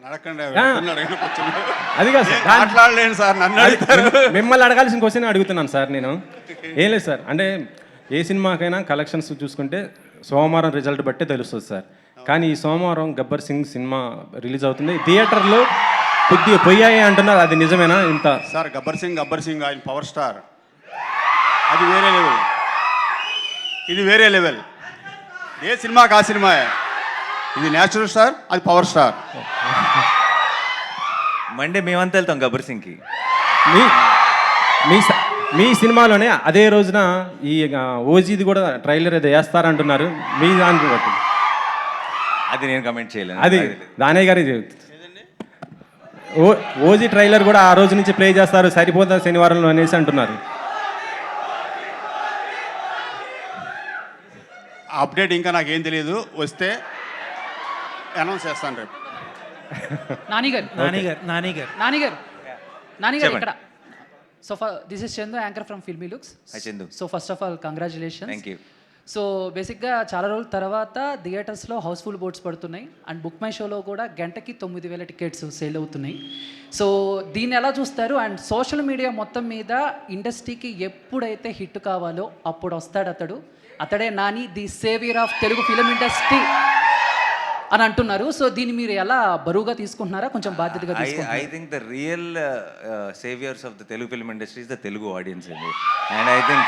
అడగండి ఆ. అది కాదు సార్ మాట్లాడలేను సార్, నన్ను అడుగుతారు. మిమ్మల్ని అడగాల్సిన క్వశ్చన్ అడుగుతున్నాను సార్ నేను. ఏం లేదు సార్, అంటే ఏ సినిమాకైనా కలెక్షన్స్ చూసుకుంటే సోమవారం రిజల్ట్ బట్టే తెలుస్తుంది సార్. కానీ ఈ సోమవారం గబ్బర్ సింగ్ సినిమా రిలీజ్ అవుతుంది, థియేటర్లో కొద్దిగా పోయాయి అంటున్నారు, అది నిజమేనా? ఇంత సార్ గబ్బర్ సింగ్ ఆయన పవర్ స్టార్, అది వేరే లెవెల్, ఇది వేరే లెవెల్. ఏ సినిమాకి ఆ సినిమా, ఇది నేచురల్ స్టార్, అది పవర్ స్టార్. మండే మేమంతా వెళ్తాం గబ్బర్ సింగ్కి. మీ మీ స- మీ సినిమాలోనే అదే రోజున ఈ ఓజీది కూడా ట్రైలర్ ఏదో వేస్తారంటున్నారు, మీ దానికి బట్టి అది నేను కమెంట్ చేయలేను. అది దానయ్య గారి ఓజీ ట్రైలర్ కూడా ఆ రోజు నుంచి ప్లే చేస్తారు, సరిపోతా శనివారంలో అనేసి అంటున్నారు. అప్డేట్ ఇంకా నాకేం తెలియదు, వస్తే అనౌన్స్ చేస్తాను రేపు. నానిగారు చెప్పండి. ఇక్కడ. So this is Chandu, anchor from filmy looks. Hi, Chandu. So first of all congratulations. Thank you. So బేసిక్గా చాలా రోజుల తర్వాత థియేటర్స్లో హౌస్ఫుల్ బోర్డ్స్ పడుతున్నాయి అండ్ బుక్ మై షోలో కూడా గంటకి 9,000 టికెట్స్ సేల్ అవుతున్నాయి. సో దీన్ని ఎలా చూస్తారు? అండ్ సోషల్ మీడియా మొత్తం మీద ఇండస్ట్రీకి ఎప్పుడైతే హిట్ కావాలో అప్పుడు వస్తాడు అతడే Nani, the saviour of Telugu film industry అని అంటున్నారు. సో దీన్ని మీరు ఎలా బరువుగా తీసుకుంటున్నారా, కొంచెం బాధ్యతగా I తీసుకుంటున్నారా? think the real saviors of the Telugu film industry is the Telugu audience అండి. And I think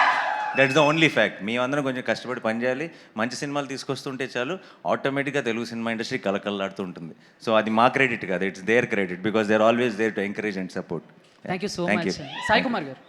that's the only fact. మేమందరం కొంచెం కష్టపడి పనిచేయాలి, మంచి సినిమాలు తీసుకొస్తుంటే చాలు, ఆటోమేటిక్గా తెలుగు సినిమా ఇండస్ట్రీ కలకల్లాడుతూ ఉంటుంది. సో అది మా క్రెడిట్ కాదు, it's their credit, because they are always there to encourage and support. Thank you so much. Sai Kumar గారు.